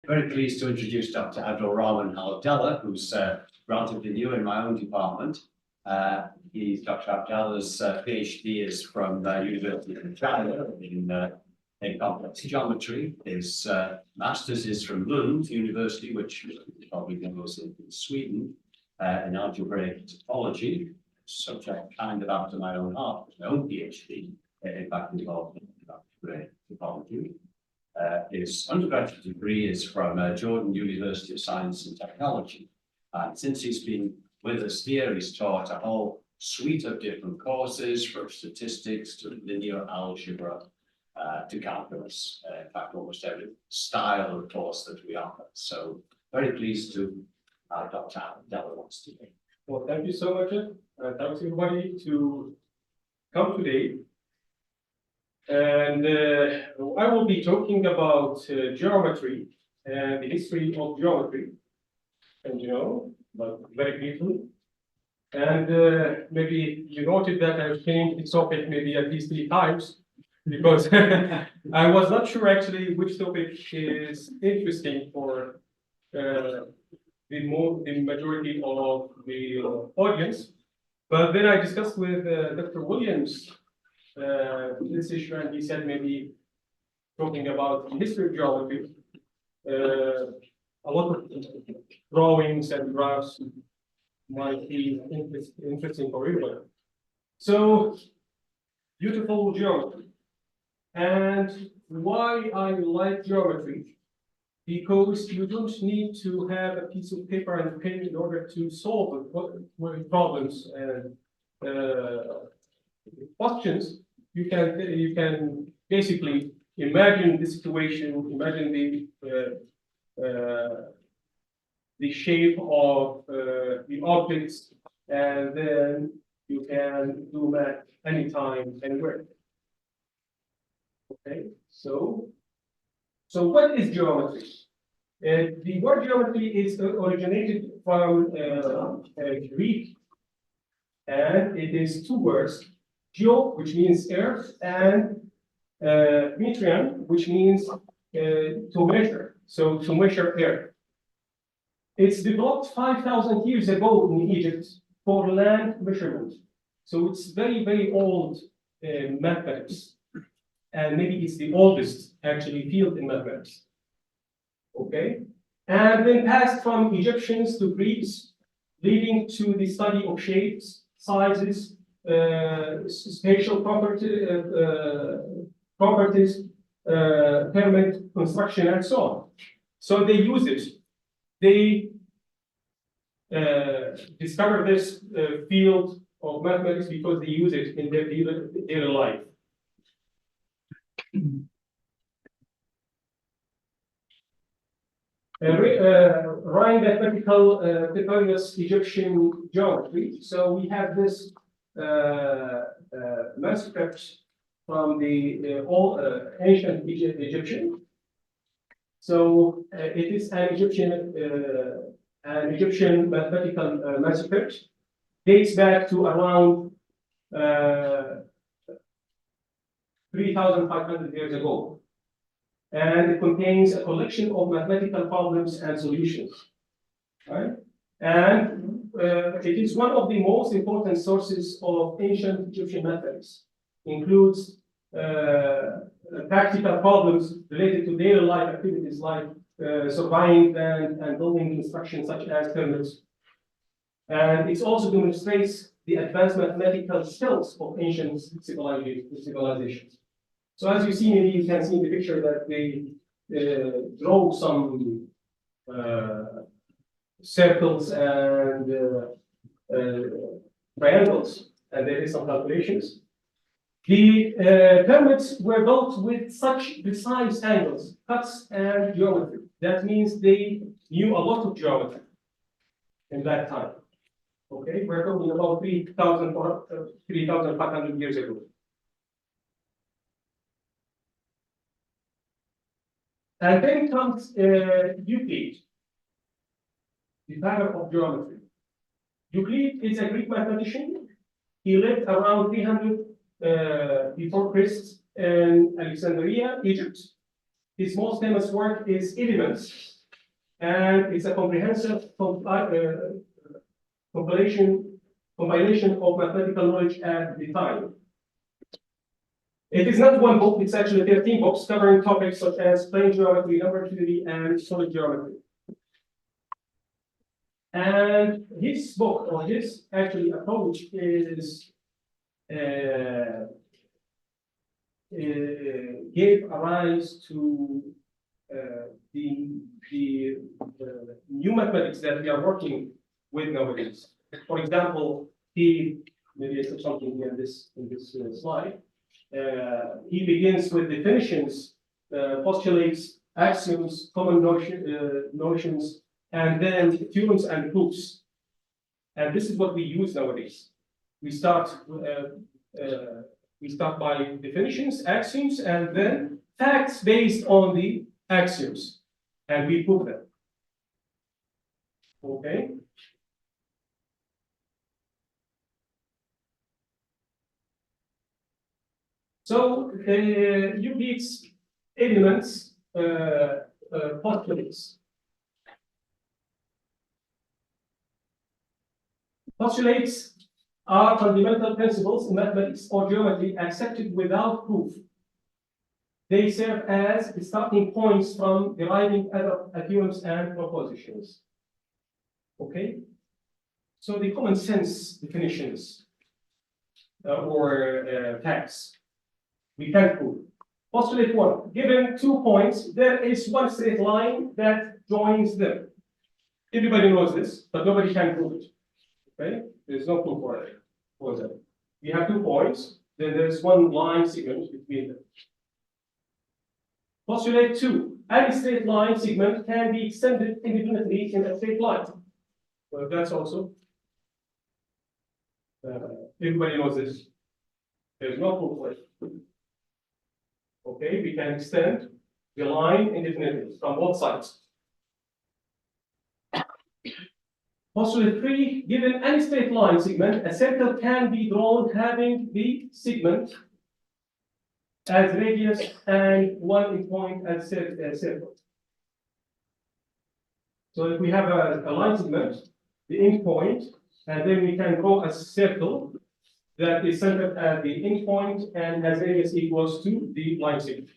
Very pleased to introduce Dr. Abdel Rahman Al-Abdallah, who's relatively new in my own department. Dr. Abdallah's Ph.D. is from University of Regina in complex geometry. His master's is from Lund University, which probably knows in Sweden, in algebraic topology, subject kind of after my own heart, my own Ph.D. In fact involved in algebraic topology. His undergraduate degree is from Jordan University of Science and Technology. And since he's been with us here, he's taught a whole suite of different courses, from statistics to linear algebra to calculus. In fact, almost every style of course that we offer. So very pleased to have Dr. Abdallah once today. Well, thank you so much. Thanks everybody to come today. And I will be talking about geometry and the history of geometry, and but very briefly. And maybe you noted that I've changed the topic maybe at least 3 times, because I was not sure actually which topic is interesting for the majority of the audience. But then I discussed with Dr. Williams this issue, and he said maybe talking about the history of geometry, a lot of drawings and graphs might be interesting for everybody. So, beautiful geometry. And why I like geometry? Because you don't need to have a piece of paper and pen in order to solve problems and questions. You can basically imagine the situation, imagine the shape of the objects, and then you can do math anytime, anywhere. Okay, so what is geometry? The word geometry is originated from Greek, and it is 2 words: geo, which means earth, and metrion, which means to measure. So to measure earth. It's developed 5,000 years ago in Egypt for land measurement. So it's very, very old mathematics. And maybe it's the oldest actually field in mathematics. Okay? And then passed from Egyptians to Greeks, leading to the study of shapes, sizes, spatial properties, pyramid construction, and so on. So they use it. They discover this field of mathematics because they use it in their daily life. Writing mathematical precarious Egyptian geometry. So we have this manuscript from the ancient Egyptian. So it is an Egyptian mathematical manuscript. Dates back to around 3,500 years ago. And it contains a collection of mathematical problems and solutions. Right? And it is one of the most important sources of ancient Egyptian mathematics. Includes practical problems related to daily life activities like surveying and building construction, such as pyramids. And it also demonstrates the advanced mathematical skills of ancient civilizations. So as you see, maybe you can see in the picture that they draw some circles and triangles, and there is some calculations. The pyramids were built with such precise angles, cuts, and geometry. That means they knew a lot of geometry in that time. Okay, we're talking about 3,500 years ago. And then comes Euclid, the father of geometry. Euclid is a Greek mathematician. He lived around 300 before Christ in Alexandria, Egypt. His most famous work is Elements, and it's a comprehensive compilation of mathematical knowledge at the time. It is not one book, it's actually 13 books covering topics such as plane geometry, number theory, and solid geometry. And his book, or his actually approach, is gave rise to the new mathematics that we are working with nowadays. For example, maybe I put something here in this slide. He begins with definitions, postulates, axioms, common notions, and then theorems and proofs. And this is what we use nowadays. We start by definitions, axioms, and then facts based on the axioms, and we prove them. Okay. So Euclid's elements, postulates. Postulates are fundamental principles in mathematics or geometry accepted without proof. They serve as starting points from deriving other theorems and propositions. Okay? So the common sense definitions or facts, we can prove. Postulate 1, given 2 points, there is one straight line that joins them. Everybody knows this, but nobody can prove it. Okay? There's no proof for it. We have 2 points, then there's one line segment between them. Postulate 2, any straight line segment can be extended independently in a straight line. Well, that's also, everybody knows this. There's no proof for it. Okay, we can extend the line indefinitely from both sides. Postulate 3, given any straight line segment, a circle can be drawn having the segment as radius and one endpoint as circle. So if we have a line segment, the endpoint, and then we can draw a circle that is centered at the endpoint and has radius equals to the line segment.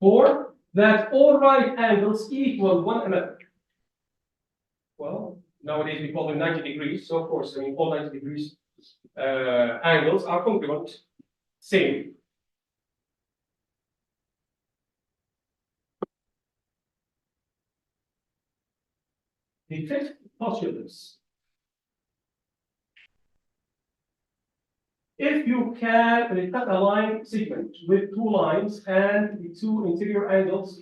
4, that all right angles equal one another. Well, nowadays we call them 90 degrees, so of course, I mean, all 90 degrees angles are congruent, same. The 5th postulate. If you can cut a line segment with 2 lines and the 2 interior angles,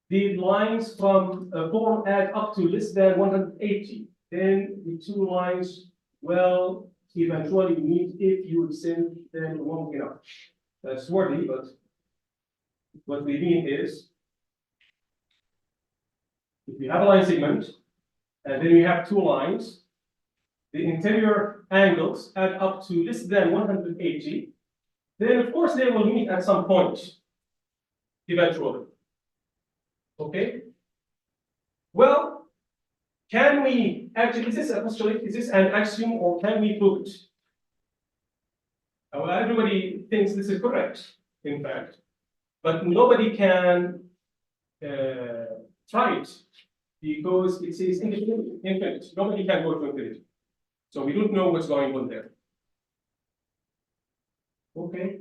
the lines from form add up to less than 180. Then the 2 lines will eventually meet if you extend them long enough. That's wordy, but what we mean is, if you have a line segment and then you have 2 lines, the interior angles add up to less than 180, then of course they will meet at some point, eventually. Okay? Well, can we actually, is this a postulate, is this an axiom, or can we prove it? Well, everybody thinks this is correct, in fact, but nobody can try it because it says infinite. Nobody can go to infinity. So we don't know what's going on there. Okay.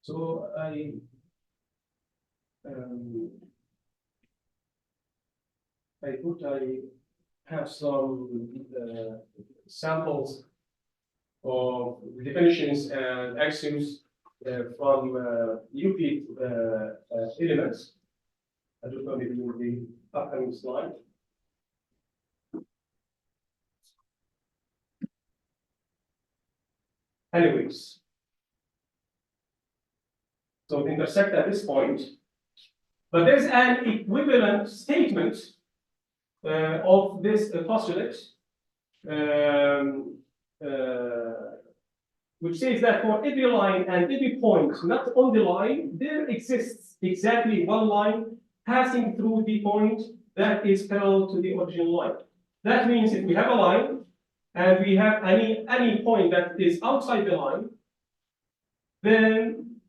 So I have some samples of definitions and axioms from Euclid elements. I don't know if you will be upcoming slide. Anyways, so they intersect at this point, but there's an equivalent statement of this postulate, um, which says that for every line and every point not on the line, there exists exactly one line passing through the point that is parallel to the original line. That means if we have a line and we have any point that is outside the line, then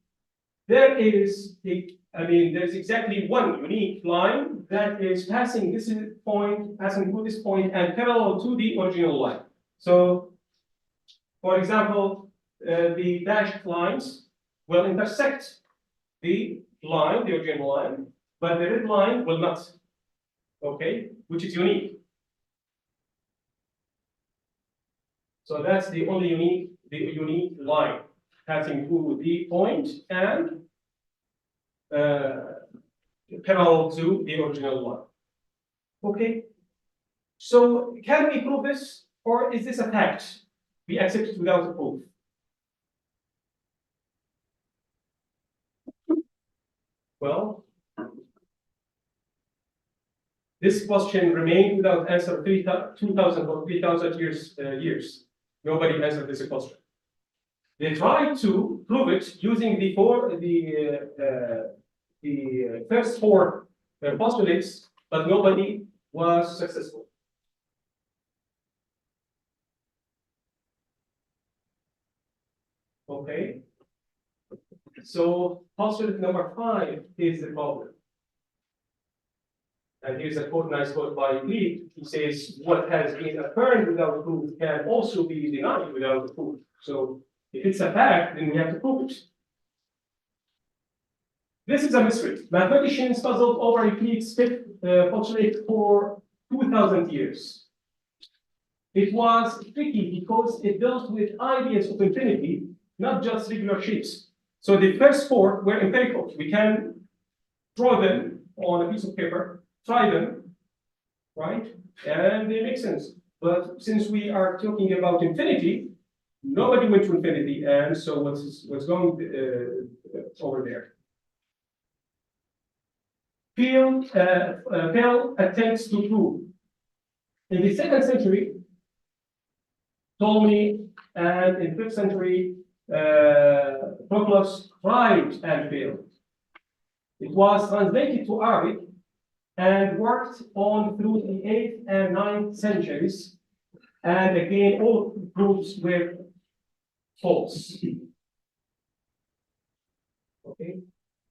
there is there's exactly one unique line that is passing this point, passing through this point, and parallel to the original line. So, for example, the dashed lines will intersect the line, the original line, but the red line will not. Okay, which is unique. So that's the only unique line passing through the point and parallel to the original line. Okay. So can we prove this, or is this a fact? We accept it without a proof. Well, this question remained without answer 2,000 or 3,000 years. Nobody answered this question. They tried to prove it using the first four postulates, but nobody was successful. Okay. So postulate number 5 is the problem. And here's a nice quote by Lee. He says, what has been affirmed without proof can also be denied without proof. So if it's a fact, then we have to prove it. This is a mystery. Mathematicians puzzled over Euclid's fifth postulate for 2,000 years. It was tricky because it dealt with ideas of infinity, not just regular shapes. So the first four were empirical. We can draw them on a piece of paper, try them, right? And they make sense. But since we are talking about infinity, nobody went to infinity. And so what's going over there? Pell attempts to prove. In the 2nd century, Ptolemy, and in 5th century, Proclus tried and failed. It was translated to Arabic and worked on through the 8th and 9th centuries. And again, all proofs were false. Okay.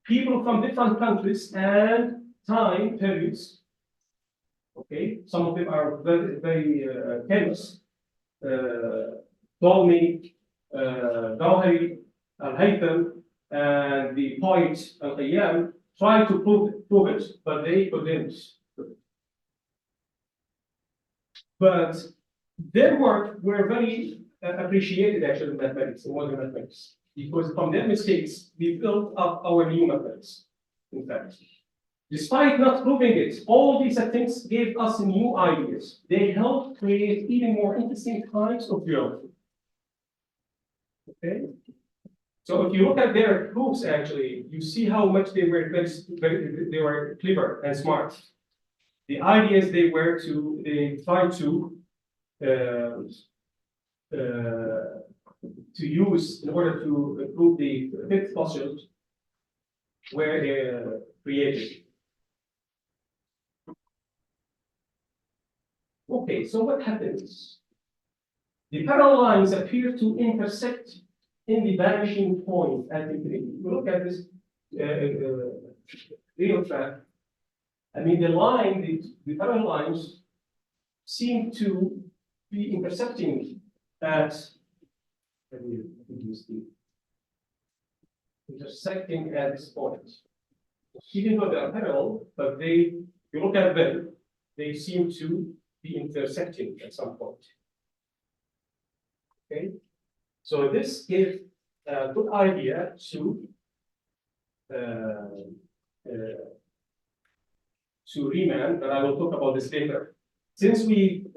People from different countries and time periods. Okay, some of them are very, very famous. Ptolemy, Dawhiri, Al-Haytham, and the poet Al-Qayyam tried to prove it, but they couldn't. But their work were very appreciated actually in mathematics, in modern mathematics, because from their mistakes, we built up our new mathematics, in fact. Despite not proving it, all these attempts gave us new ideas. They helped create even more interesting kinds of geometry. Okay? So if you look at their proofs, actually, you see how much they were they were clever and smart. The ideas they tried to use in order to prove the 5th postulate were created. Okay, so what happens? The parallel lines appear to intersect in the vanishing point at infinity. We look at this real track. I mean, the parallel lines seem to be intersecting at, intersecting at this point. Even though they are parallel, but you look at them, they seem to be intersecting at some point. Okay, so this gives a good idea to Riemann, but I will talk about this later. Since we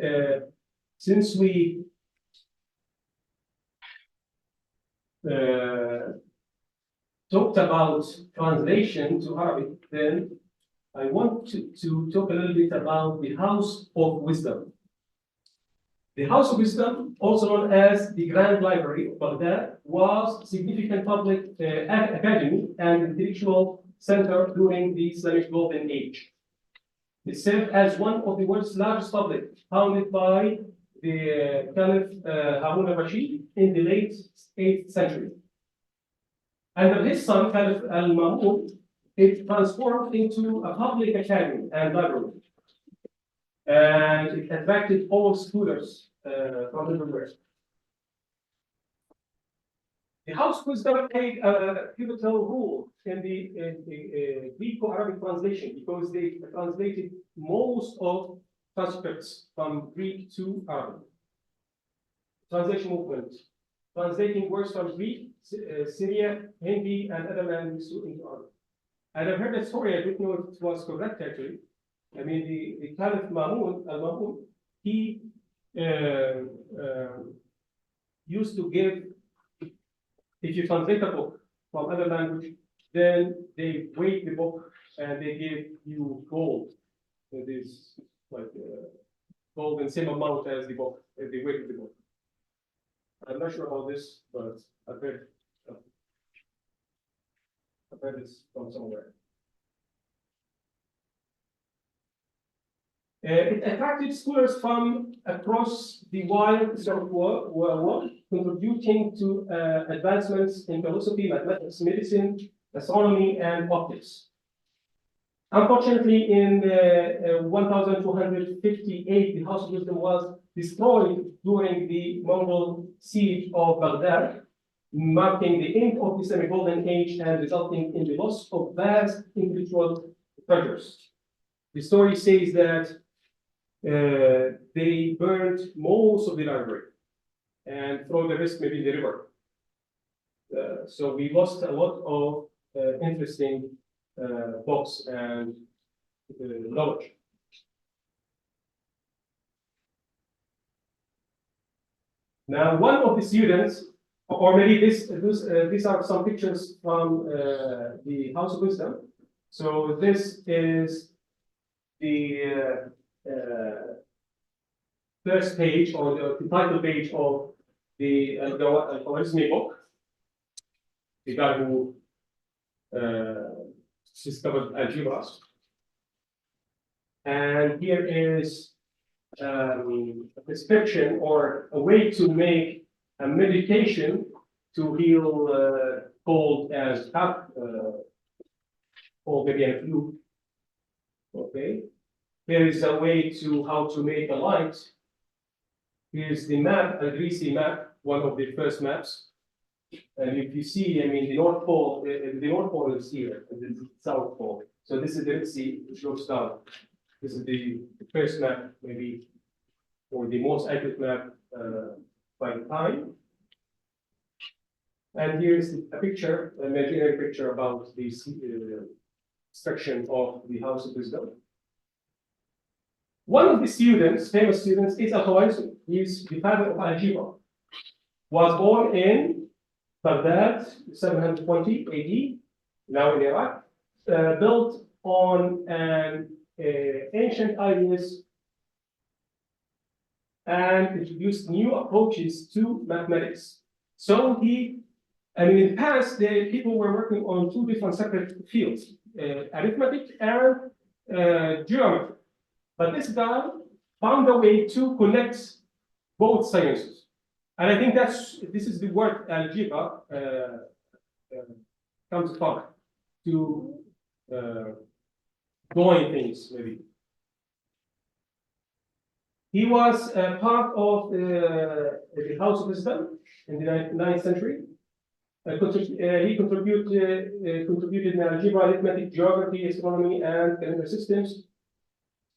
talked about translation to Arabic, then I want to talk a little bit about the House of Wisdom. The House of Wisdom, also known as the Grand Library of Baghdad, was a significant public academy and intellectual center during the Islamic Golden Age. It served as one of the world's largest public, founded by the Caliph Harun al-Rashid in the late 8th century. Under his son, Caliph al-Ma'mun, it transformed into a public academy and library. And it attracted all scholars from everywhere. The House of Wisdom played a pivotal role in the Greek-Arabic translation because they translated most of transcripts from Greek to Arabic. Translation movement, translating words from Greek, Syria, Hindi, and other languages into Arabic. And I've heard a story, I don't know if it was correct actually. I mean, the Caliph al-Ma'mun, he used to give, if you translate a book from other language, then they weight the book and they give you gold. It is like gold in the same amount as the book, as the weight of the book. I'm not sure about this, but I've heard this from somewhere. It attracted scholars from across the wide world, contributing to advancements in philosophy, mathematics, medicine, astronomy, and optics. Unfortunately, in 1258, the House of Wisdom was destroyed during the Mongol siege of Baghdad, marking the end of the Islamic Golden Age and resulting in the loss of vast intellectual treasures. The story says that they burned most of the library and throw the rest maybe in the river. So we lost a lot of interesting books and knowledge. Now, one of the students, or maybe these are some pictures from the House of Wisdom. So this is the first page or the title page of the Al-Khwarizmi book, the guy who discovered algebra. And here is a prescription or a way to make a medication to heal cold and cough, or maybe a flu. Okay. Here is a way to how to make a light. Here's the map, a greasy map, one of the first maps. And if you see, I mean, the North Pole is here, and this is the South Pole. So this is the Red Sea, which looks down. This is the first map, maybe, or the most accurate map by time. And here's a picture, an imaginary picture about the section of the House of Wisdom. One of the students, famous students, is Al-Khwarizmi. He's the father of algebra. Was born in Baghdad, 720 AD, now in Iraq, built on an ancient ideas and introduced new approaches to mathematics. So in the past, people were working on two different separate fields, arithmetic and geometry. But this guy found a way to connect both sciences. And I think this is the word algebra comes from, to join things, maybe. He was part of the House of Wisdom in the 9th century. He contributed in algebra, arithmetic, geography, astronomy, and calendar systems.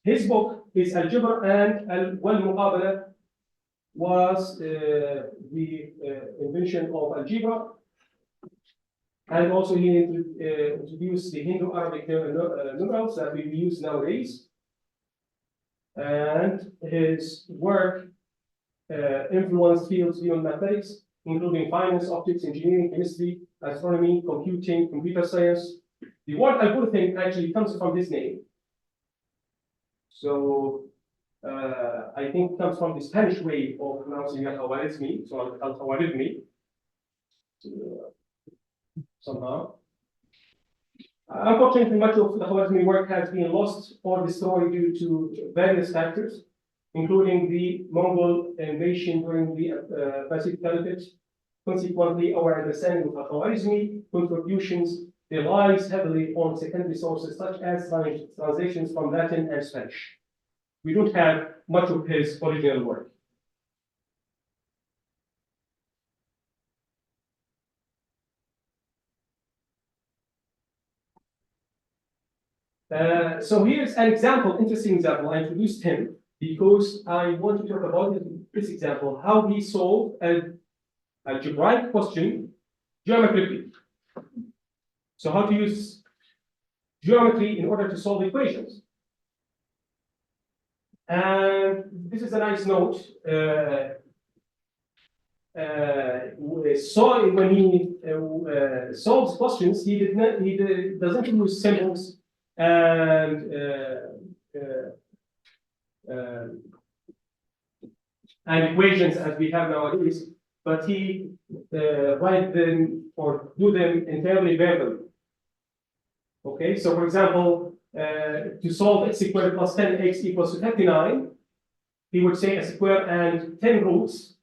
His book, his Algebra and Al-Muqabala, was the invention of algebra. And also he introduced the Hindu-Arabic numerals that we use nowadays. And his work influenced fields beyond mathematics, including finance, optics, engineering, chemistry, astronomy, computing, computer science, The word algorithm actually comes from this name. So I think it comes from the Spanish way of pronouncing algorithm. So algorithm somehow. Unfortunately, much of the algorithm work has been lost or destroyed due to various factors, including the Mongol invasion during the Pacific Caliphate. Consequently, our understanding of algorithm contributions relies heavily on secondary sources such as translations from Latin and Spanish. We don't have much of his original work. So here's an example, interesting example. I introduced him because I want to talk about this example, how he solved an algebraic question geometrically. So how to use geometry in order to solve equations. And this is a nice note. So when he solves questions, he doesn't use symbols and equations as we have nowadays, but he write them or do them entirely verbally. Okay, so for example, to solve x squared plus 10x equals to 39, he would say a square and 10 roots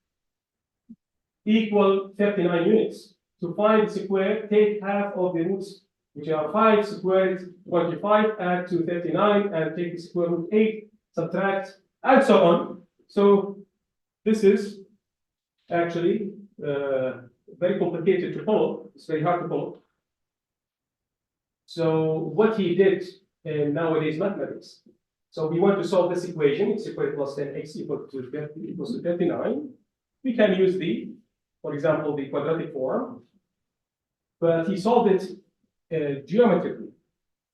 equal 39 units. To find the square, take half of the roots, which are 5 squared 25, add to 39, and take the square root 8, subtract, and so on. So this is actually very complicated to follow. It's very hard to follow. So what he did in nowadays mathematics. So we want to solve this equation, x squared plus 10x equals to 39. We can use for example, the quadratic form, but he solved it geometrically.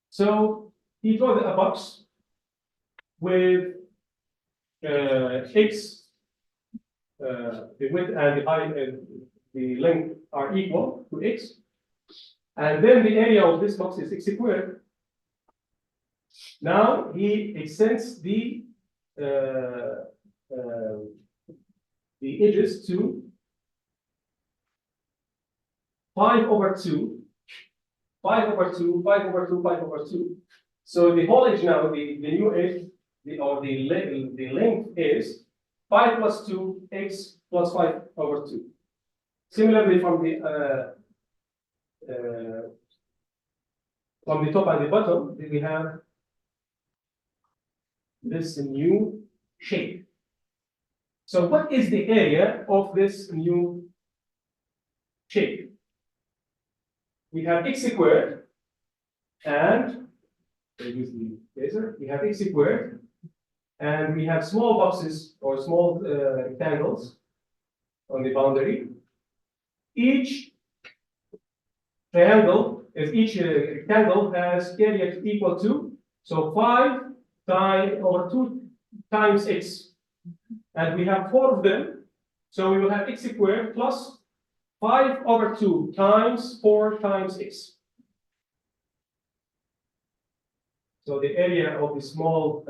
So he drew a box with x, the width and the height and the length are equal to x. And then the area of this box is x squared. Now he extends the edges to 5/2, 5/2, 5/2, 5/2. So the whole edge now, the new edge, the length is 5 plus 2 x plus 5/2. Similarly, from the top and the bottom, we have this new shape. So what is the area of this new shape? We have x squared, and use the laser. We have x squared, and we have small boxes or small rectangles on the boundary. Each rectangle has area equal to, so 5/2 times x. And we have 4 of them, so we will have x squared plus 5/2 times 4 times x. So the area of the small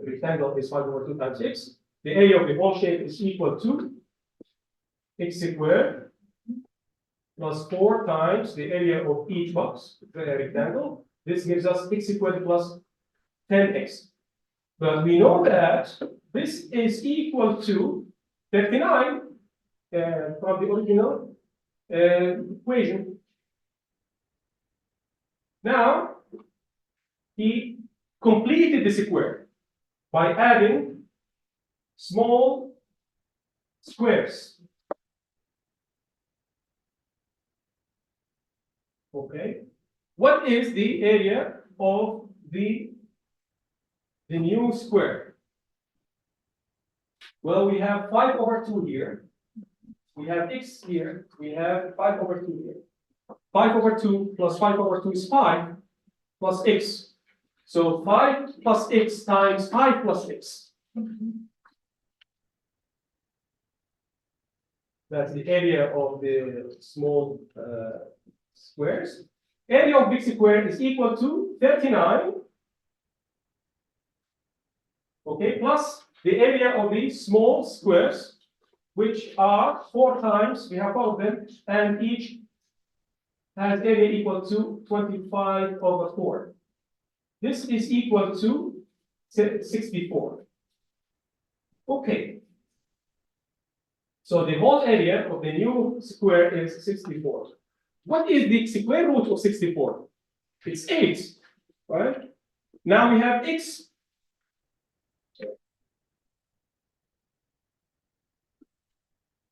rectangle is 5/2 times x. The area of the whole shape is equal to x squared plus 4 times the area of each box, the rectangle. This gives us x squared plus 10x. But we know that this is equal to 39 from the original equation. Now, he completed the square by adding small squares. Okay. What is the area of the new square? Well, we have 5/2 here. We have x here. We have 5/2 here. 5/2 plus 5/2 is 5 plus x. So 5 plus x times 5 plus x. That's the area of the small squares. area of big square is equal to 39, okay, plus the area of these small squares, which are 4 times, we have 4 of them, and each has area equal to 25/4. This is equal to 64. Okay. So the whole area of the new square is 64. What is the square root of 64? It's 8, right? Now we have x.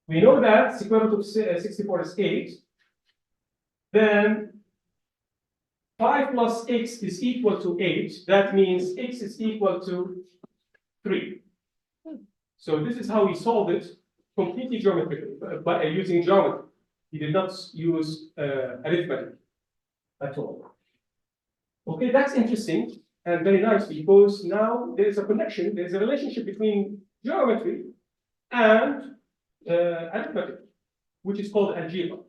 We know that square root of 64 is 8. Then 5 plus x is equal to 8. That means x is equal to 3. So this is how we solved it completely geometrically, by using geometry. He did not use arithmetic at all. Okay, that's interesting and very nice, because now there is a connection, there is a relationship between geometry and arithmetic, which is called algebra.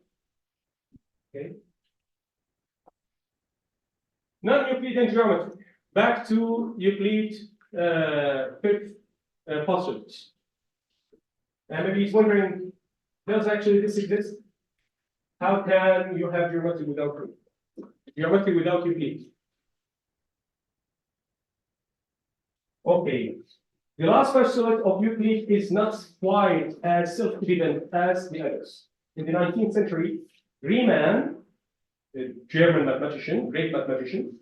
Okay. Non-Euclidean geometry. Back to Euclid fifth postulate. And maybe he's wondering, does actually this exist? How can you have geometry without Euclid? Okay. The last postulate of Euclid is not quite as self-evident as the others. In the 19th century, Riemann, the German mathematician, great mathematician,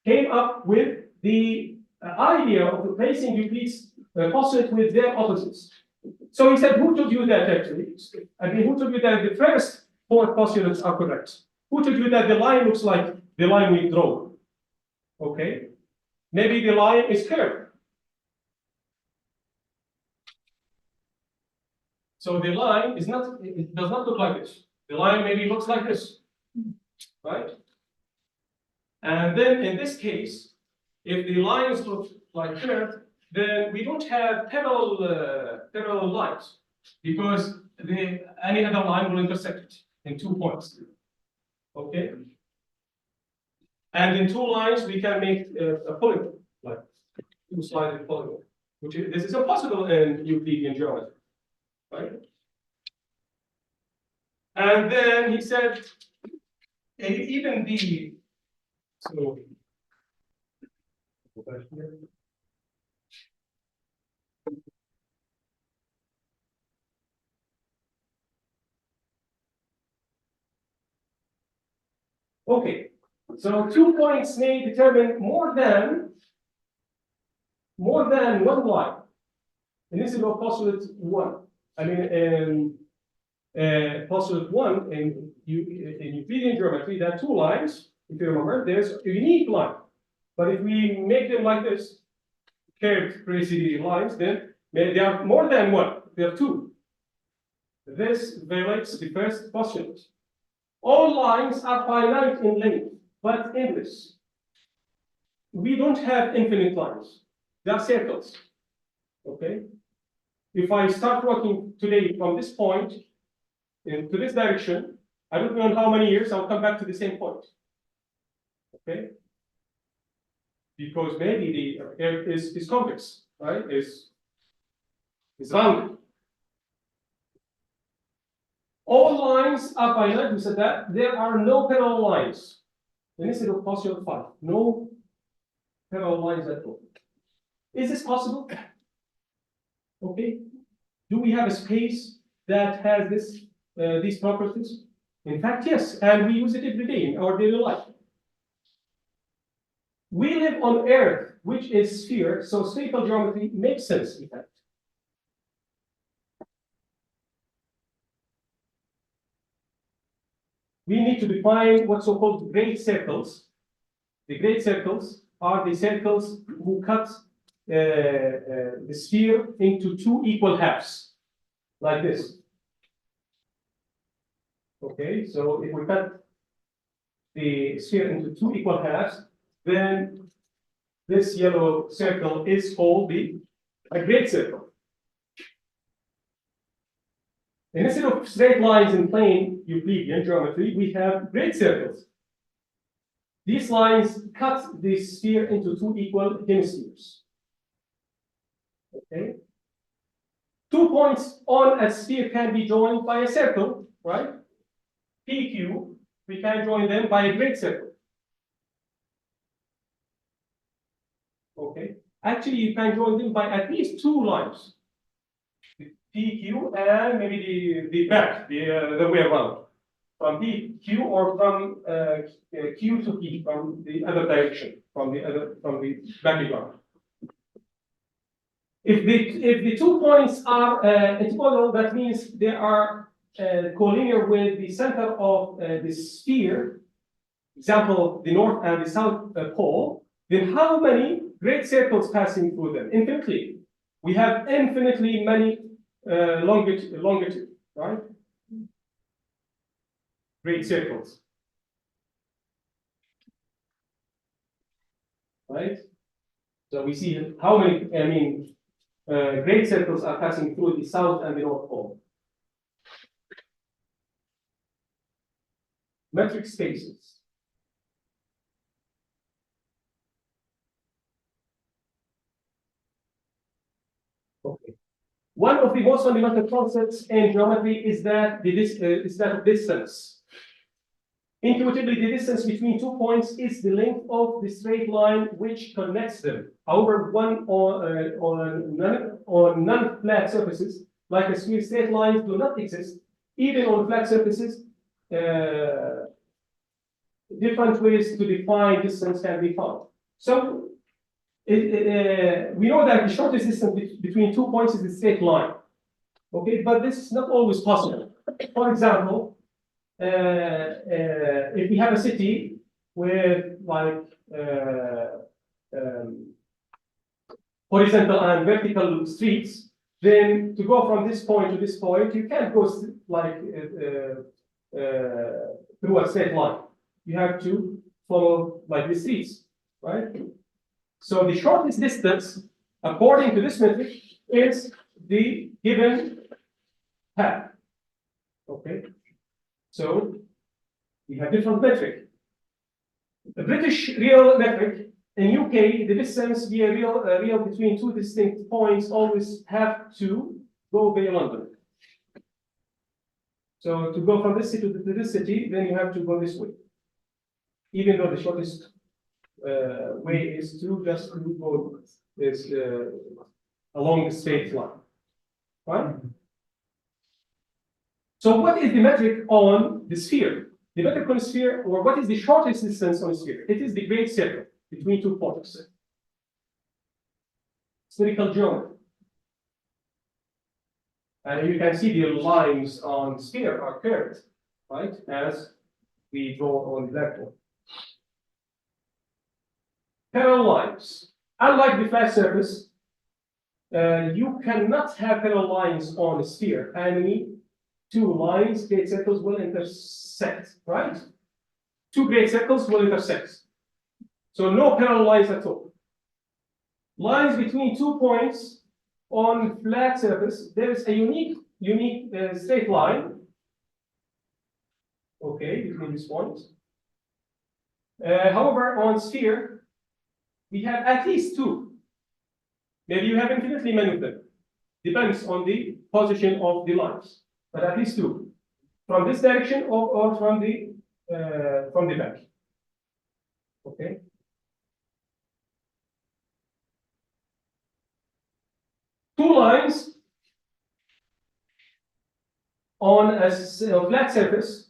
came up with the idea of replacing Euclid's postulate with their opposites. So he said, who told you that actually? I mean, who told you that the first 4 postulates are correct? Who told you that the line looks like the line we draw? Okay. Maybe the line is curved. So the line is not, it does not look like this. The line maybe looks like this, right? And then in this case, if the lines look like curved, then we don't have parallel lines, because any other line will intersect it in 2 points. Okay? And in 2 lines, we can make a polygon, like 2-sided polygon, this is impossible in Euclidean geometry, right? And then he said, even the, so, okay, so 2 points may determine more than 1 line. And this is about postulate 1. I mean, postulate 1 in Euclidean geometry, there are 2 lines. If you remember, there's a unique line. But if we make them like this, curved crazy lines, then there are more than 1. There are 2. This violates the first postulate. All lines are finite in length, but endless. We don't have infinite lines. They are circles. Okay? If I start working today from this point into this direction, I don't know in how many years I'll come back to the same point. Okay? Because maybe the Earth is convex, right? Is rounded. All lines are finite. We said that there are no parallel lines. And instead of postulate 5, no parallel lines at all. Is this possible? Okay. Do we have a space that has these properties? In fact, yes, and we use it every day in our daily life. We live on Earth, which is sphere, so spherical geometry makes sense, in fact. We need to define what's so-called great circles. The great circles are the circles who cut the sphere into 2 equal halves, like this. Okay, so if we cut the sphere into 2 equal halves, then this yellow circle is called a great circle. And instead of straight lines in plain Euclidean geometry, we have great circles. These lines cut the sphere into two equal hemispheres. Okay. 2 points on a sphere can be joined by a circle, right? PQ, we can join them by a great circle. Okay. Actually, you can join them by at least two lines. PQ and maybe the back, the way around. From PQ or from Q to P, from the other direction, from the background. If the 2 points are orthogonal, that means they are collinear with the center of the sphere, example, the north and the south pole, then how many great circles passing through them? Infinitely. We have infinitely many longitude, right? Great circles. Right? So we see how many, great circles are passing through the south and the north pole. Metric spaces. Okay. One of the most fundamental concepts in geometry is that of distance. Intuitively, the distance between 2 points is the length of the straight line which connects them. However, on non-flat surfaces, like a sphere, straight lines do not exist. Even on flat surfaces, different ways to define distance can be found. So, we know that the shortest distance between 2 points is a straight line. Okay, but this is not always possible. For example, if we have a city with like horizontal and vertical streets, then to go from this point to this point, you can't go like through a straight line. You have to follow like the streets, right? So the shortest distance, according to this metric, is the given path. Okay. So we have different metric. The British real metric in UK, the distance via real between two distinct points always have to go via London. So to go from this city to this city, then you have to go this way. Even though the shortest way is to just go this along the straight line, right? So what is the metric on the sphere? The metric on the sphere, or what is the shortest distance on the sphere? It is the great circle between 2 points. Spherical geometry. And you can see the lines on the sphere are curved, right? As we draw on the blackboard. Parallel lines. Unlike the flat surface, you cannot have parallel lines on a sphere. Any two lines, great circles will intersect, right? Two great circles will intersect. So no parallel lines at all. Lines between 2 points on flat surface, there is a unique straight line. Okay, between these points. However, on sphere, we have at least two. Maybe you have infinitely many of them. Depends on the position of the lines, but at least two. From this direction or from the back. Okay. Two lines on a flat surface,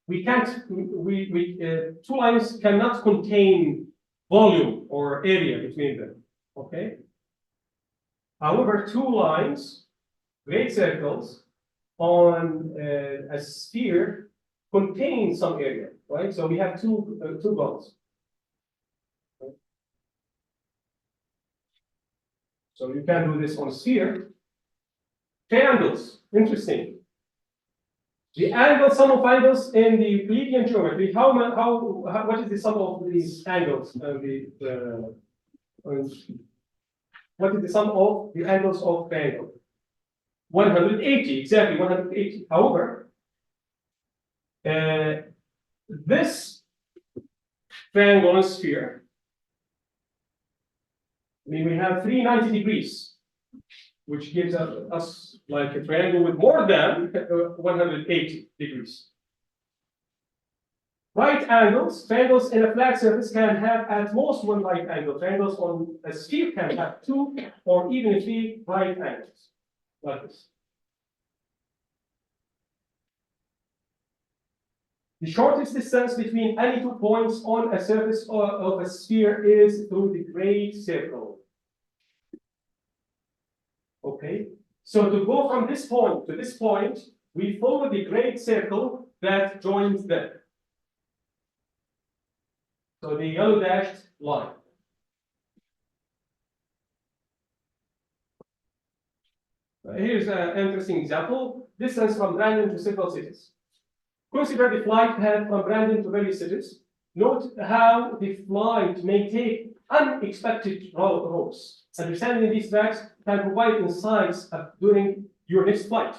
we can't. Two lines cannot contain volume or area between them. Okay. However, two lines, great circles, on a sphere contain some area, right? So we have two bonds. So you can do this on a sphere. Triangles, interesting. The angle sum of angles in the Euclidean geometry. What is the sum of these angles? What is the sum of the angles of triangle? 180, exactly 180. However, this triangle and sphere. I mean, we have 390 degrees, which gives us like a triangle with more than 180 degrees. Right angles, triangles in a flat surface can have at most one right angle. Triangles on a sphere can have 2 or even 3 right angles, like this. The shortest distance between any 2 points on a surface of a sphere is through the great circle. Okay, so to go from this point to this point, we follow the great circle that joins them. So the yellow dashed line. Here's an interesting example. Distance from Brandon to several cities. Consider the flight path from Brandon to various cities. Note how the flight may take unexpected routes. Understanding these facts can provide insights during your next flight.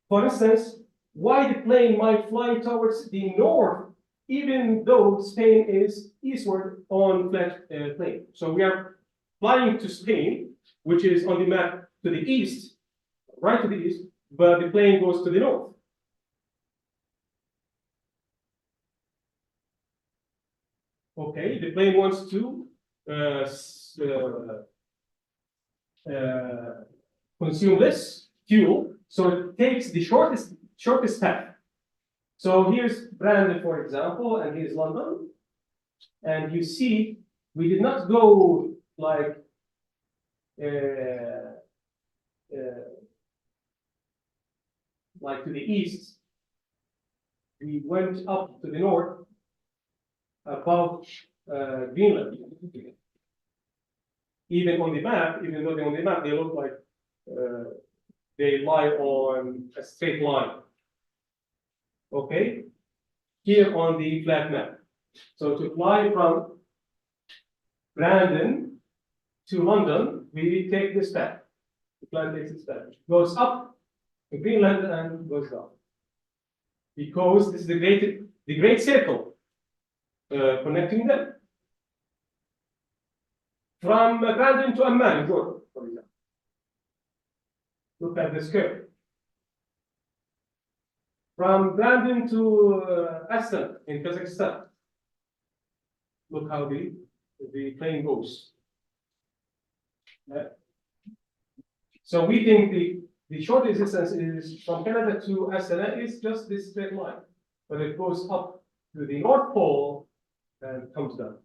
For instance, why the plane might fly towards the north, even though Spain is eastward on flat plane. So we are flying to Spain, which is on the map to the east, right to the east, but the plane goes to the north. Okay, the plane wants to consume less fuel, so it takes the shortest path. So here's Brandon, for example, and here's London. And you see, we did not go like to the east. We went up to the north above Greenland. Even on the map, even though they're on the map, they look like they lie on a straight line. Okay, here on the flat map. So to fly from Brandon to London, we take this path. The plane takes this path. Goes up to Greenland and goes down. Because this is the great circle connecting them. From Brandon to Amman, Jordan, for example. Look at this curve. From Brandon to Astana in Kazakhstan. Look how the plane goes. So we think the shortest distance is from Canada to Astana is just this straight line, but it goes up to the North Pole and comes down.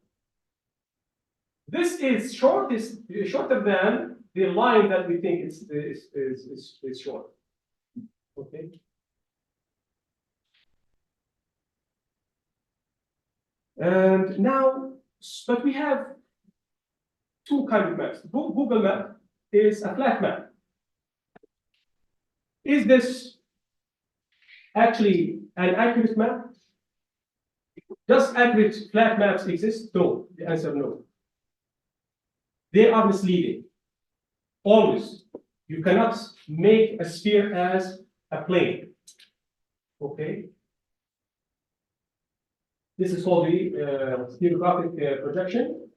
This is shorter than the line that we think is short. Okay. And now, but we have 2 kinds of maps. Google Map is a flat map. Is this actually an accurate map? Does accurate flat maps exist? No. The answer no. They are misleading. Always. You cannot make a sphere as a plane. Okay. This is called the stereographic projection.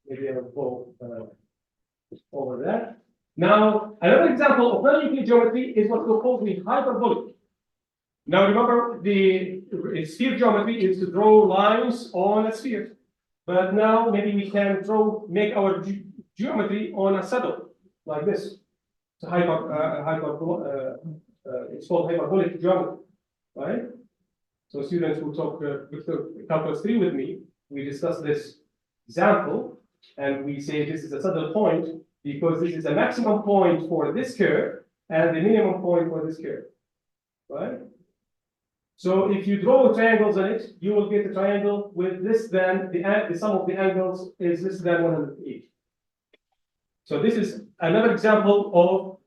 Maybe I will go over that. Now, another example of non-Euclidean geometry is what we call the hyperbolic. Now, remember, the sphere geometry is to draw lines on a sphere. But now, maybe we can make our geometry on a saddle, like this. It's it's called hyperbolic geometry, right? So students who talk calculus 3 with me, we discuss this example, and we say this is a saddle point because this is a maximum point for this curve and the minimum point for this curve, right? So if you draw triangles on it, you will get a triangle with less than the sum of the angles is less than 180. So this is another example of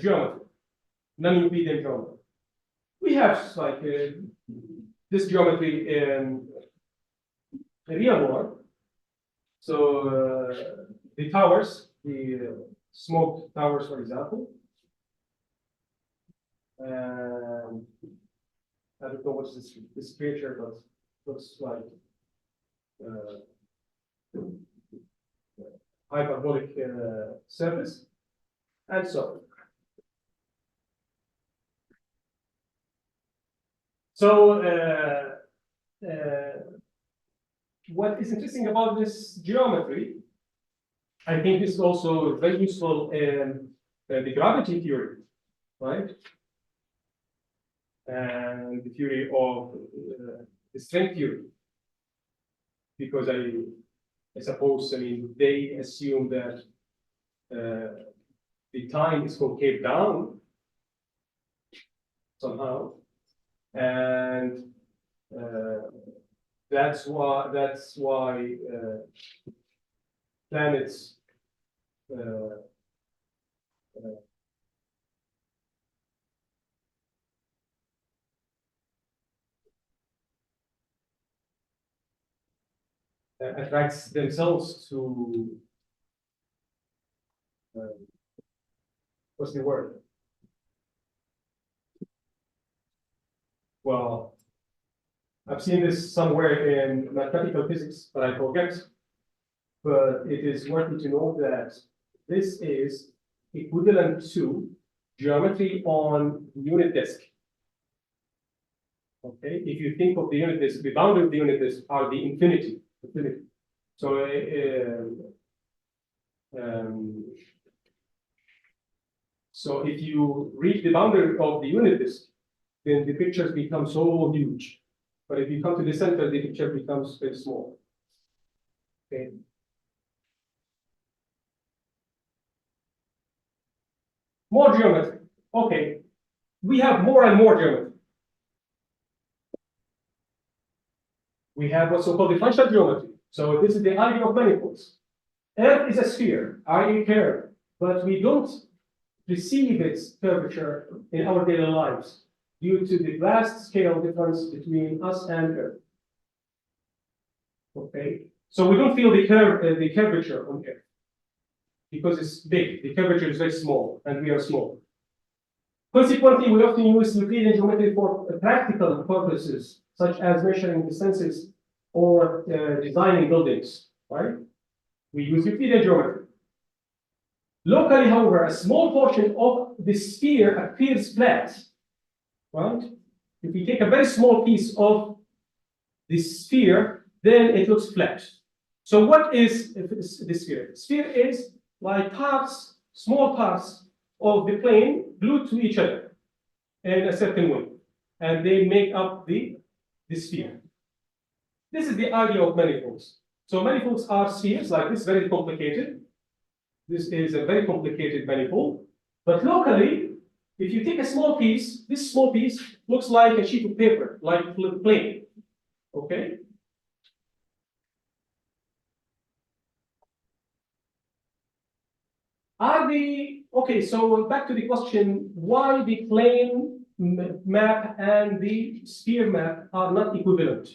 geometry, non-Euclidean geometry. We have like this geometry in the real world. So the towers, the smoke towers, for example. I don't know what's this picture, but looks like hyperbolic surface, and so on. So, what is interesting about this geometry, I think this is also very useful in the gravity theory, right? And the theory of the string theory, because I suppose, I mean, they assume that the time is concave down somehow, and that's why planets attracts themselves to what's the word? Well, I've seen this somewhere in mathematical physics, but I forget. But it is worthy to know that this is equivalent to geometry on unit disk. Okay, if you think of the unit disk, the boundary of the unit disk are the infinity. So, so if you reach the boundary of the unit disk, then the pictures become so huge. But if you come to the center, the picture becomes very small. Okay. More geometry. Okay. We have more and more geometry. We have what's so-called differential geometry. So this is the idea of manifolds. Earth is a sphere, i.e. curve, but we don't perceive its curvature in our daily lives due to the vast scale difference between us and Earth. Okay, so we don't feel the curvature on Earth because it's big. The curvature is very small, and we are small. Consequently, we often use Euclidean geometry for practical purposes, such as measuring distances or designing buildings. Right? We use Euclidean geometry. Locally, however, a small portion of the sphere appears flat. Right? If we take a very small piece of the sphere, then it looks flat. So what is the sphere? Sphere is like parts, small parts of the plane glued to each other in a certain way, and they make up the sphere. This is the idea of manifolds. So manifolds are spheres like this, very complicated. This is a very complicated manifold, but locally, if you take a small piece, this small piece looks like a sheet of paper, like a plane. Okay? Okay, so back to the question, why the plane map and the sphere map are not equivalent?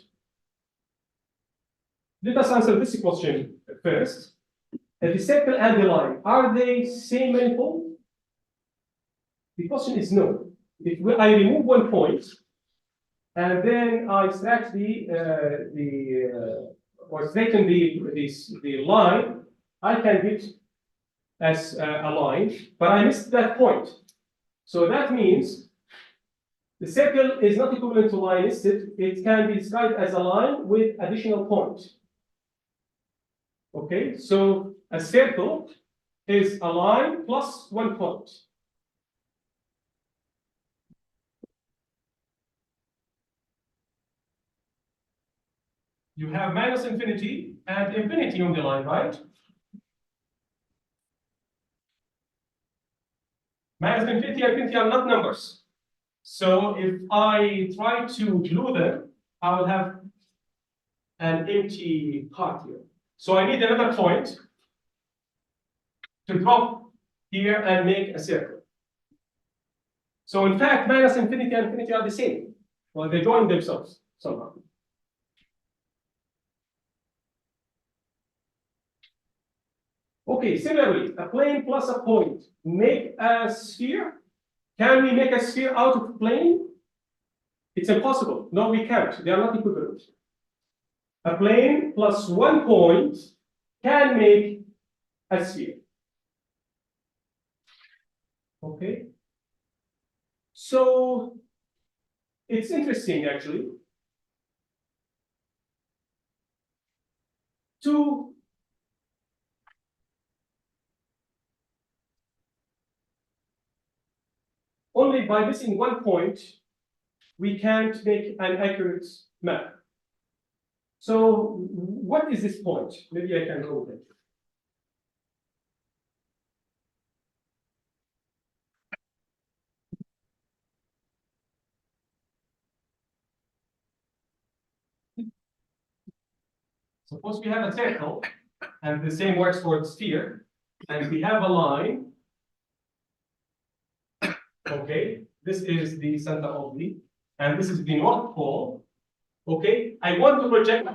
Let us answer this question first. The circle and the line, are they same manifold? The question is no. If I remove one point, and then I extract or straighten the line, I can get as a line, but I missed that point. So that means the circle is not equivalent to line. Instead, it can be described as a line with additional point. Okay, so a circle is a line plus one point. You have minus infinity and infinity on the line, right? Minus infinity and infinity are not numbers. So if I try to glue them, I will have an empty part here. So I need another point to drop here and make a circle. So in fact, minus infinity and infinity are the same. Well, they join themselves somehow. Okay, similarly, a plane plus a point make a sphere. Can we make a sphere out of plane? It's impossible. No, we can't. They are not equivalent. a plane plus one point can make a sphere. Okay. So it's interesting actually to only by missing one point we can't make an accurate map. So what is this point? Maybe I can hold it. Suppose we have a circle, and the same works for the sphere, and we have a line. Okay, this is the center of the, and this is the North Pole. Okay, I want to project,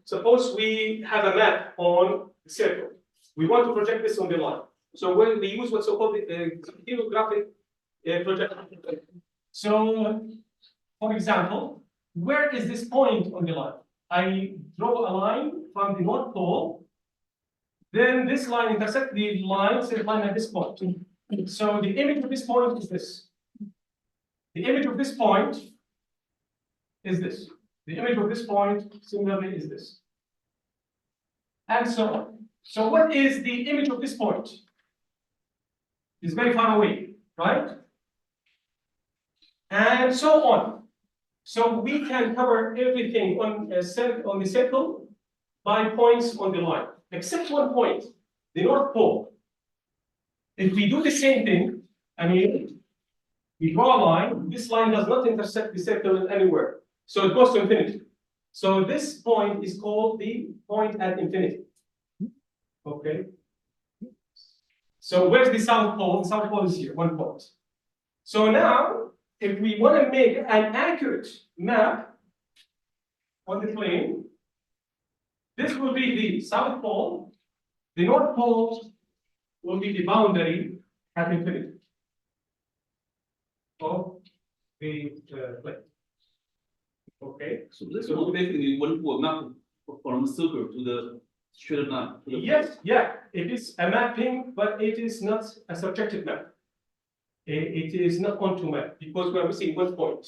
suppose we have a map on the circle. We want to project this on the line. So we use what's called the geographic projection. So, for example, where is this point on the line? I draw a line from the North Pole. Then this line intersects the line, same line at this point. So the image of this point is this. The image of this point is this. The image of this point, similarly, is this. And so on. So what is the image of this point? It's very far away, right? And so on. So we can cover everything on the circle by points on the line, except one point, the North Pole. If we do the same thing, I mean, we draw a line, this line does not intersect the circle anywhere. So it goes to infinity. So this point is called the point at infinity. Okay. So where's the South Pole? The South Pole is here, one point. So now, if we want to make an accurate map on the plane, this will be the South Pole. The North Pole will be the boundary at infinity of the plane. Okay. So this will basically one will map from circle to the straight line. Yes, yeah, it is a mapping, but it is not a subjective map. It is not onto map because we are missing one point.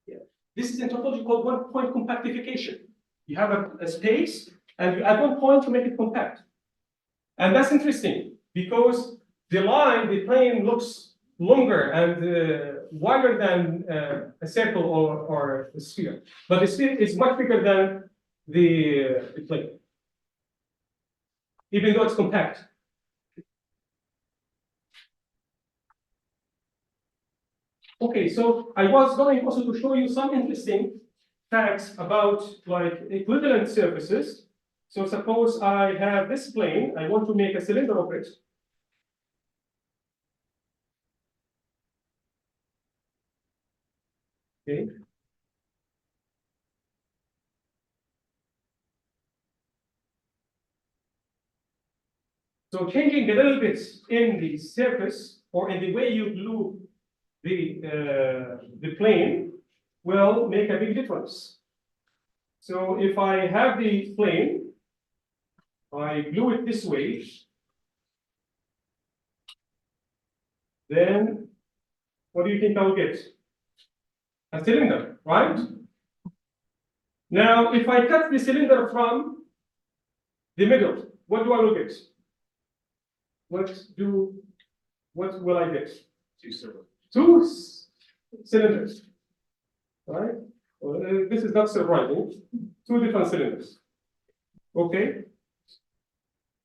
Yeah. This is in topology called one-point compactification. You have a space and you add one point to make it compact. And that's interesting because the line, the plane looks longer and wider than a circle or a sphere. But the sphere is much bigger than the plane, even though it's compact. Okay, so I was going also to show you some interesting facts about like equivalent surfaces. So suppose I have this plane, I want to make a cylinder of it. Okay. So changing a little bit in the surface or in the way you glue the plane will make a big difference. So if I have the plane, I glue it this way, then what do you think I'll get? A cylinder, right? Now, if I cut the cylinder from the middle, what do I will get? What will I get? Two cylinders, right? Well, this is not surprising. Two different cylinders. Okay.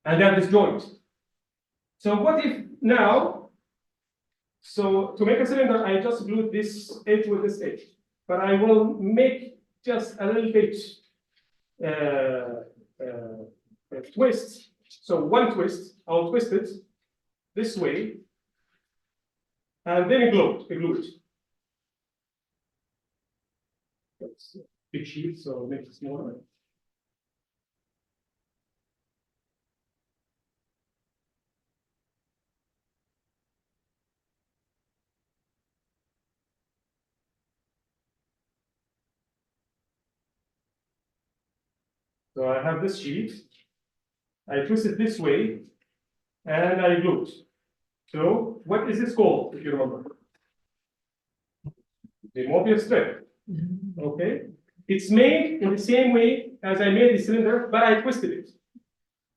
And then this joint. So what if now? So to make a cylinder, I just glue this edge with this edge, but I will make just a little bit a twist. So one twist, I'll twist it this way, and then glue it. That's a big sheet, so make it smaller. So I have this sheet. I twist it this way, and I glue it. So what is this called, if you remember? The Mobius strip. Okay. It's made in the same way as I made the cylinder, but I twisted it.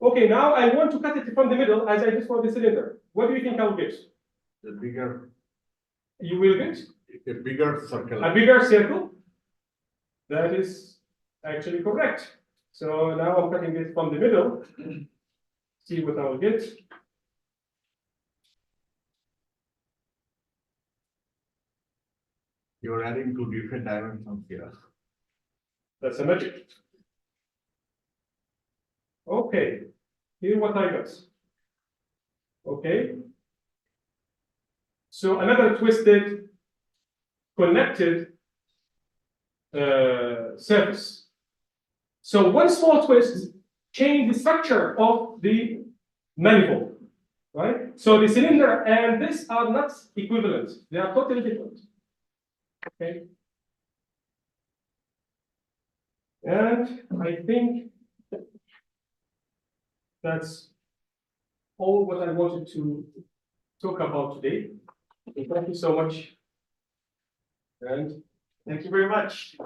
Okay, now I want to cut it from the middle as I did for the cylinder. What do you think I'll get? The bigger, You will get a bigger circle. a bigger circle. That is actually correct. So now I'm cutting it from the middle. See what I'll get. You're adding two different dimensions here. That's a magic. Okay, here what I got. Okay. So another twisted, connected surface. So one small twist changed the structure of the manifold, right? So the cylinder and this are not equivalent. They are totally different. Okay. And I think that's all what I wanted to talk about today. So thank you so much. And Thank you very much.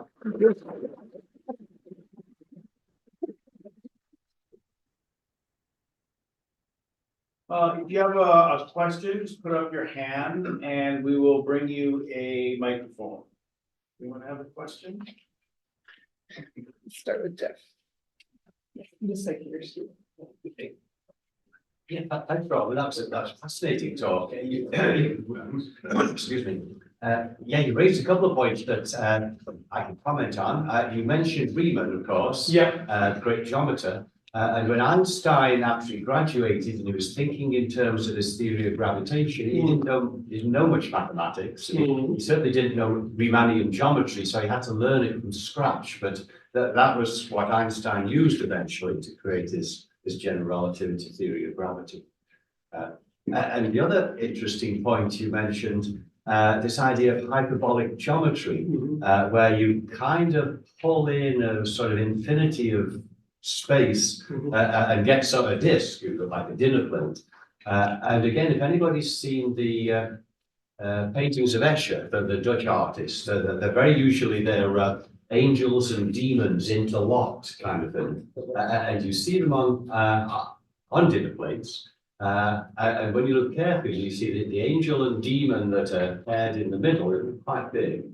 If you have a question, just put up your hand and we will bring you a microphone. You want to have a question? Start with Jeff. Just like yours. Yeah, thanks, Robert. That's a fascinating talk. Excuse me. Yeah, you raised a couple of points that I can comment on. You mentioned Riemann, of course. Yeah. The great geometer. And when Einstein actually graduated and he was thinking in terms of his theory of gravitation, he didn't know much mathematics. He certainly didn't know Riemannian geometry, so he had to learn it from scratch. But that was what Einstein used eventually to create his general relativity theory of gravity. And the other interesting point you mentioned, this idea of hyperbolic geometry, where you kind of pull in a sort of infinity of space and get sort of a disk, like a dinner plate. And again, if anybody's seen the paintings of Escher, the Dutch artist, they're very usually they're angels and demons interlocked kind of thing. And you see them on dinner plates. And when you look carefully, you see that the angel and demon that are paired in the middle are quite big.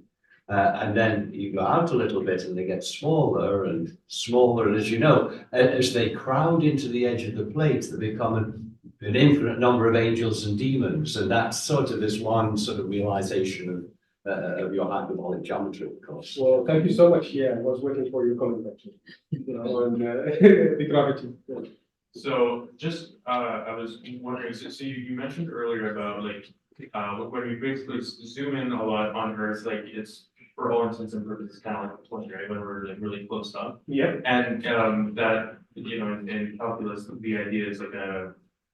And then you go out a little bit and they get smaller and smaller. And as you know, as they crowd into the edge of the plate, they become an infinite number of angels and demons. And that's sort of this one sort of realization of your hyperbolic geometry, of course. Well, thank you so much. Yeah, I was waiting for your comment actually. On the gravity. So just, I was wondering, so you mentioned earlier about like, when we basically zoom in a lot on Earth, like it's for all intents and purposes kind of like a plane, right? When we're like really close up. Yeah. And that, you know, in calculus, the idea is like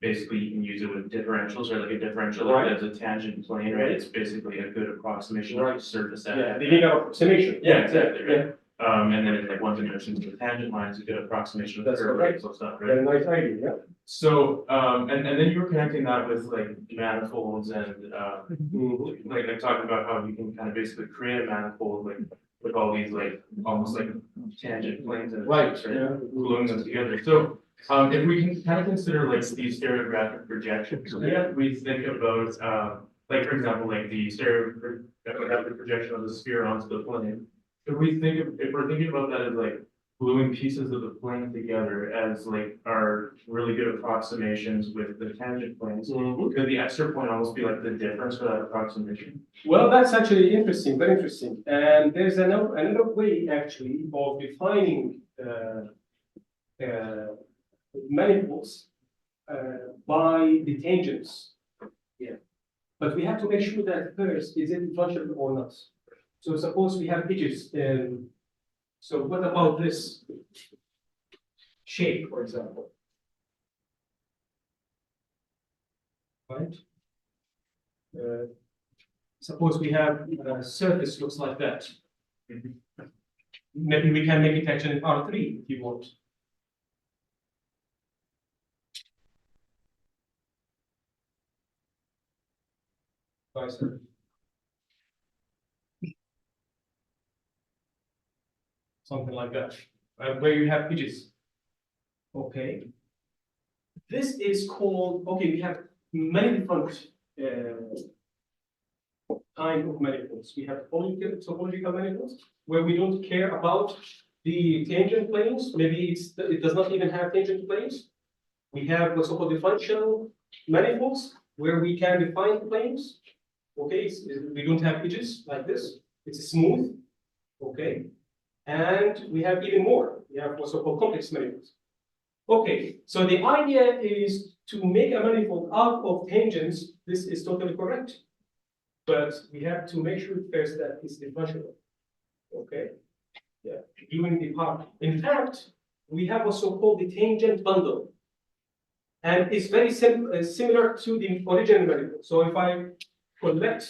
basically you can use it with differentials, or like a differential Right. as a tangent plane, right? It's basically a good approximation of the surface area. Yeah, the linear approximation. Yeah, exactly, right? And then it's like one dimension to the tangent line is a good approximation of the That's curve, correct. so stuff, right? Very nice idea, yeah. So, and then you were connecting that with like manifolds and, like talking about how you can kind of basically create a manifold, like with all these like, almost like tangent planes and Right, right? yeah. Gluing them together. So, if we can kind of consider like these stereographic projections, we think about, like for example, like the stereographic projection of the sphere onto the plane. If we think of, if we're thinking about that as like gluing pieces of the plane together as like our really good approximations with the tangent planes, could the extra point almost be like the difference for that approximation? Well, that's actually interesting, very interesting. And there's another way actually of defining manifolds by the tangents. Yeah. But we have to make sure that first, is it differentiable or not? So suppose we have edges, so what about this shape, for example? Right? Suppose we have a surface looks like that. Maybe we can make it actually R3 if you want. vice versa. Something like that, where you have edges. Okay. This is called, okay, we have many different kind of manifolds. We have topological manifolds, where we don't care about the tangent planes. Maybe it does not even have tangent planes. We have what's called differential manifolds, where we can define planes. Okay, we don't have edges like this. It's smooth. Okay, and we have even more. We have what's called complex manifolds. Okay, so the idea is to make a manifold out of tangents. This is totally correct, but we have to make sure first that it's differentiable. Okay, yeah, during the part. In fact, we have also called the tangent bundle, and it's very similar to the original manifold. So if I collect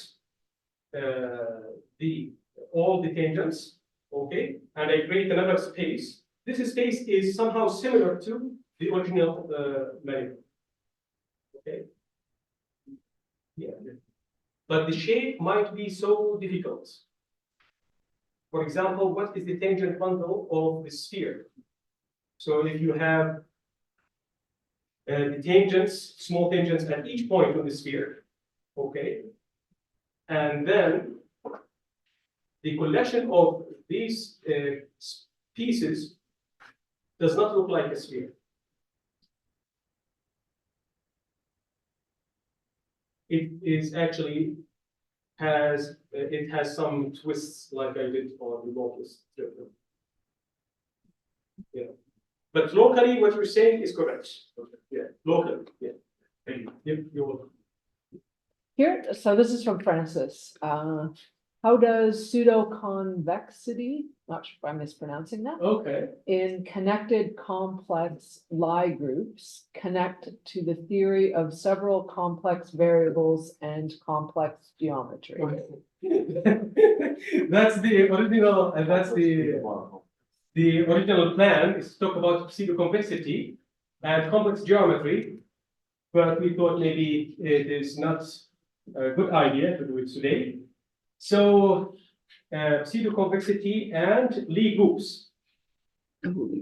all the tangents, okay, and I create another space, this space is somehow similar to the original manifold. Okay. Yeah. But the shape might be so difficult. For example, what is the tangent bundle of the sphere? So if you have the tangents, small tangents at each point of the sphere, okay, and then the collection of these pieces does not look like a sphere. It is actually has some twists like I did on the locus. Yeah, but locally, what you're saying is correct. Yeah, locally. Yeah. Thank you. Yep, you're welcome. Here, so this is from Francis. How does pseudo-convexity, not sure if I'm mispronouncing that, Okay. in connected complex Lie groups connect to the theory of several complex variables and complex geometry? That's the original, and that's the original plan is to talk about pseudo-convexity and complex geometry, but we thought maybe it is not a good idea to do it today. So pseudo-convexity and Lie groups.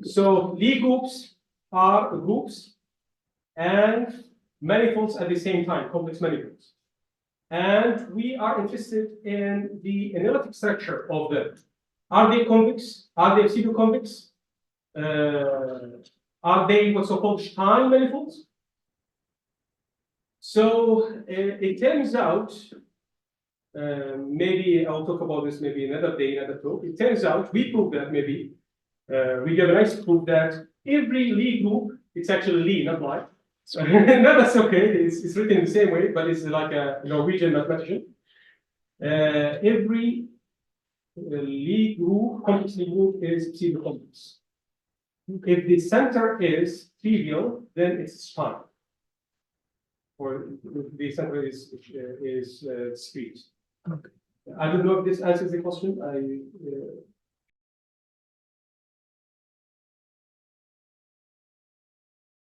So Lie groups are groups and manifolds at the same time, complex manifolds. And we are interested in the analytic structure of them. Are they convex? Are they pseudo-convex? Are they what's called Stein manifolds? So it turns out, maybe I'll talk about this maybe another day, another talk. It turns out we prove that maybe we have a nice proof that every Lie group, it's actually Lie, not Lie. So no, that's okay. It's written the same way, but it's like a Norwegian mathematician. Every Lie group, complex Lie group is pseudo-complex. If the center is trivial, then it's Stein. Or the center is discrete. Okay. I don't know if this answers the question.